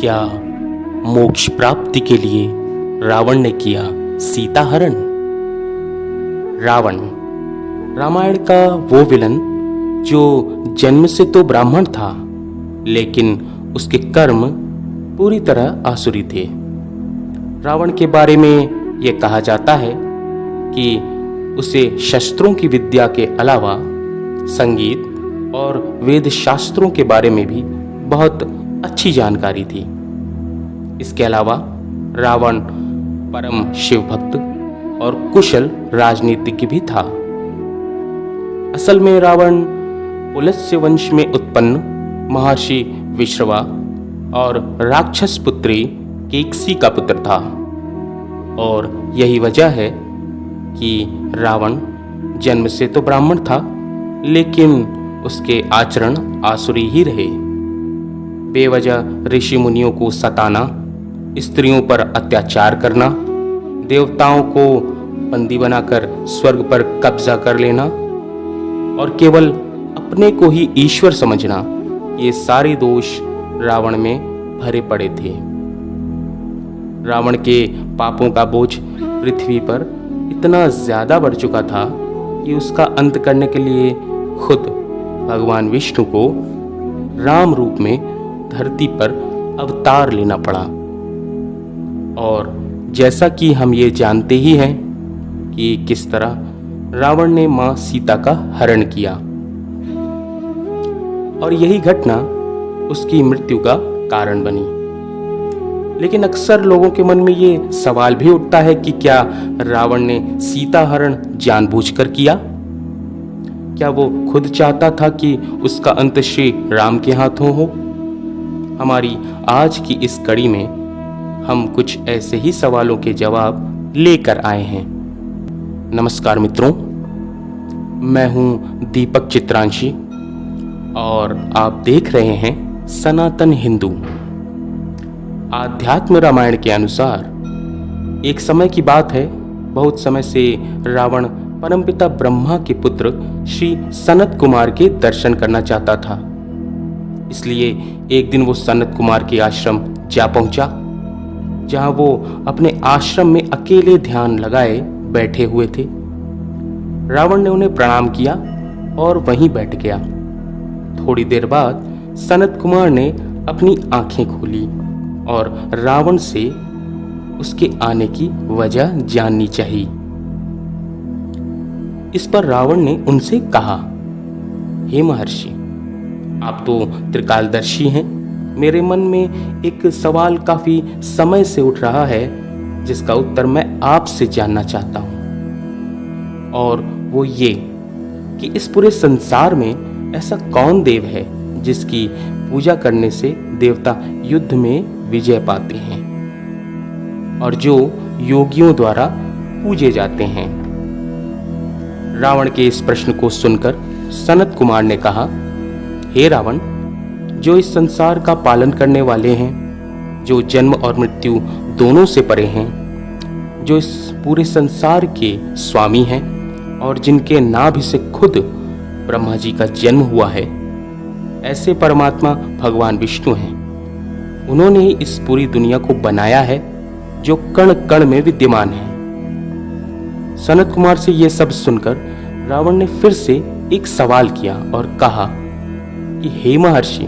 क्या मोक्ष प्राप्ति के लिए रावण ने किया सीता हरण? रावण रामायण का वो विलन जो जन्म से तो ब्राह्मण था, लेकिन उसके कर्म पूरी तरह आसुरी थे। रावण के बारे में यह कहा जाता है कि उसे शस्त्रों की विद्या के अलावा संगीत और वेद शास्त्रों के बारे में भी बहुत अच्छी जानकारी थी। इसके अलावा रावण परम शिव भक्त और कुशल राजनीतिज्ञ भी था। असल में रावण पुलस्त्य वंश में उत्पन्न महर्षि विश्रवा और राक्षस पुत्री केकसी का पुत्र था, और यही वजह है कि रावण जन्म से तो ब्राह्मण था, लेकिन उसके आचरण आसुरी ही रहे। बेवजह ऋषि मुनियों को सताना, स्त्रियों पर अत्याचार करना, देवताओं को बंदी बनाकर स्वर्ग पर कब्जा कर लेना और केवल अपने को ही ईश्वर समझना, ये सारे दोष रावण में भरे पड़े थे। रावण के पापों का बोझ पृथ्वी पर इतना ज्यादा बढ़ चुका था कि उसका अंत करने के लिए खुद भगवान विष्णु को राम रूप में धरती पर अवतार लेना पड़ा। और जैसा कि हम ये जानते ही हैं कि किस तरह रावण ने मां सीता का हरण किया, और यही घटना उसकी मृत्यु का कारण बनी। लेकिन अक्सर लोगों के मन में ये सवाल भी उठता है कि क्या रावण ने सीता हरण जानबूझकर किया? क्या वो खुद चाहता था कि उसका अंत श्री राम के हाथों हो? हमारी आज की इस कड़ी में हम कुछ ऐसे ही सवालों के जवाब लेकर आए हैं। नमस्कार मित्रों, मैं हूं दीपक चित्रांशी और आप देख रहे हैं सनातन हिंदू। आध्यात्म रामायण के अनुसार एक समय की बात है, बहुत समय से रावण परमपिता ब्रह्मा के पुत्र श्री सनत कुमार के दर्शन करना चाहता था। इसलिए एक दिन वो सनत कुमार के आश्रम जा पहुंचा, जहां वो अपने आश्रम में अकेले ध्यान लगाए बैठे हुए थे। रावण ने उन्हें प्रणाम किया और वहीं बैठ गया। थोड़ी देर बाद सनत कुमार ने अपनी आंखें खोली और रावण से उसके आने की वजह जाननी चाहिए। इस पर रावण ने उनसे कहा, हे महर्षि, आप तो त्रिकालदर्शी हैं। मेरे मन में एक सवाल काफी समय से उठ रहा है, जिसका उत्तर मैं आपसे जानना चाहता हूं, और वो ये कि इस पूरे संसार में ऐसा कौन देव है जिसकी पूजा करने से देवता युद्ध में विजय पाते हैं और जो योगियों द्वारा पूजे जाते हैं? रावण के इस प्रश्न को सुनकर सनत कुमार ने कहा, हे रावण, जो इस संसार का पालन करने वाले हैं, जो जन्म और मृत्यु दोनों से परे हैं, जो इस पूरे संसार के स्वामी हैं और जिनके नाभि से खुद ब्रह्मा जी का जन्म हुआ है, ऐसे परमात्मा भगवान विष्णु हैं। उन्होंने ही इस पूरी दुनिया को बनाया है, जो कण कण में विद्यमान है। सनत कुमार से यह सब सुनकर रावण ने फिर से एक सवाल किया और कहा कि हे महर्षि,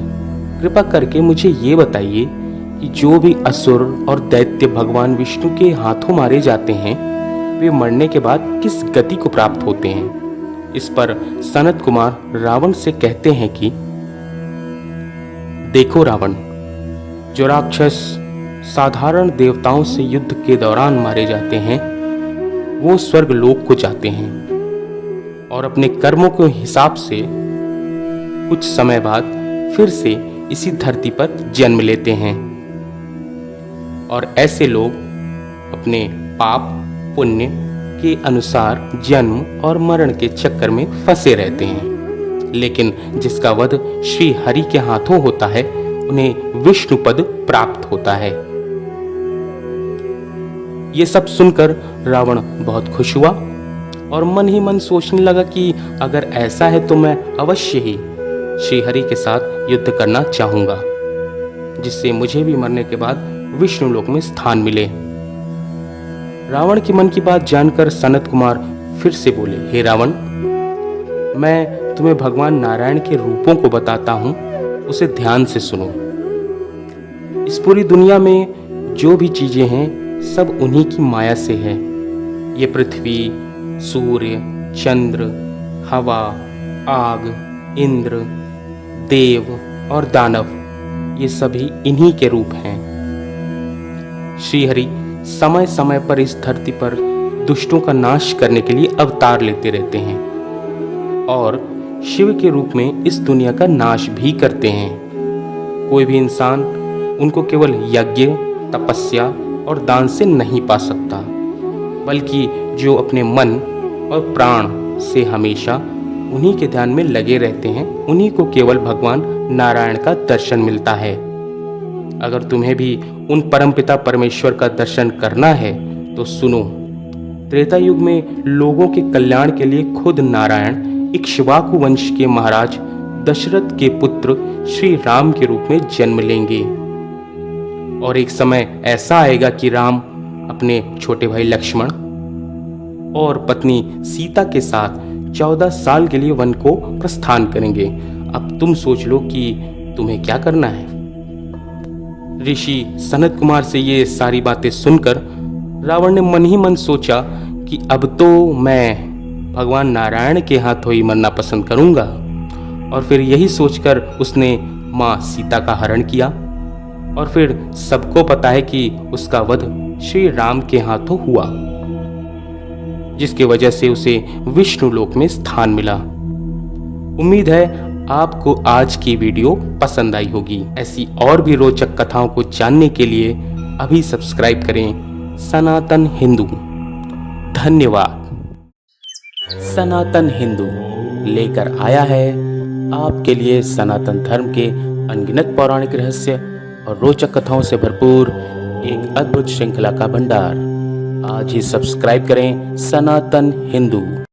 कृपा करके मुझे ये बताइए कि जो भी असुर और दैत्य भगवान विष्णु के हाथों मारे जाते हैं, वे मरने के बाद किस गति को प्राप्त होते हैं? इस पर सनत कुमार रावण से कहते हैं कि देखो रावण, जो राक्षस साधारण देवताओं से युद्ध के दौरान मारे जाते हैं, वो स्वर्ग लोक को जाते हैं और अपने कर्मों के हिसाब से कुछ समय बाद फिर से इसी धरती पर जन्म लेते हैं, और ऐसे लोग अपने पाप पुण्य के अनुसार जन्म और मरण के चक्कर में फंसे रहते हैं। लेकिन जिसका वध श्री हरि के हाथों होता है, उन्हें विष्णु पद प्राप्त होता है। ये सब सुनकर रावण बहुत खुश हुआ और मन ही मन सोचने लगा कि अगर ऐसा है तो मैं अवश्य ही श्रीहरि के साथ युद्ध करना चाहूंगा। जिससे मुझे भी मरने के बाद विष्णु लोक में स्थान मिले। रावण के मन की बात जानकर सनत कुमार फिर से बोले, हे रावण, मैं तुम्हें भगवान नारायण के रूपों को बताता हूं, उसे ध्यान से सुनो। इस पूरी दुनिया में जो भी चीजें हैं सब उन्हीं की माया से है। ये पृथ्वी, सूर्य, चंद्र, हवा, आग, इंद्र, देव और दानव, ये सभी इन्हीं के रूप हैं। श्रीहरि समय समय पर इस धरती पर दुष्टों का नाश करने के लिए अवतार लेते रहते हैं और शिव के रूप में इस दुनिया का नाश भी करते हैं। कोई भी इंसान उनको केवल यज्ञ, तपस्या और दान से नहीं पा सकता, बल्कि जो अपने मन और प्राण से हमेशा उन्हीं के ध्यान में लगे रहते हैं, उन्हीं को केवल भगवान नारायण का दर्शन मिलता है। अगर तुम्हें भी उन परमपिता परमेश्वर का दर्शन करना है तो सुनो। त्रेता युग में लोगों के कल्याण के लिए खुद नारायण इक्ष्वाकु वंश के महाराज दशरथ के पुत्र श्री राम के रूप में जन्म लेंगे। और एक समय ऐसा आएगा कि राम अपने छोटे भाई लक्ष्मण और पत्नी सीता के साथ 14 साल के लिए वन को प्रस्थान करेंगे। अब तुम सोच लो कि तुम्हें क्या करना है। ऋषि सनत कुमार से ये सारी बातें सुनकर रावण ने मन ही मन सोचा कि अब तो मैं भगवान नारायण के हाथों ही मरना पसंद करूंगा। और फिर यही सोचकर उसने माँ सीता का हरण किया। और फिर सबको पता है कि उसका वध श्री राम के हाथों हुआ, जिसकी वजह से उसे विष्णु लोक में स्थान मिला। उम्मीद है आपको आज की वीडियो पसंद आई होगी। ऐसी और भी रोचक कथाओं को जानने के लिए अभी सब्सक्राइब करें सनातन हिंदू। धन्यवाद। सनातन हिंदू लेकर आया है आपके लिए सनातन धर्म के अनगिनत पौराणिक रहस्य और रोचक कथाओं से भरपूर एक अद्भुत श्रृंखला का भंडार। आज ही सब्सक्राइब करें सनातन हिंदू।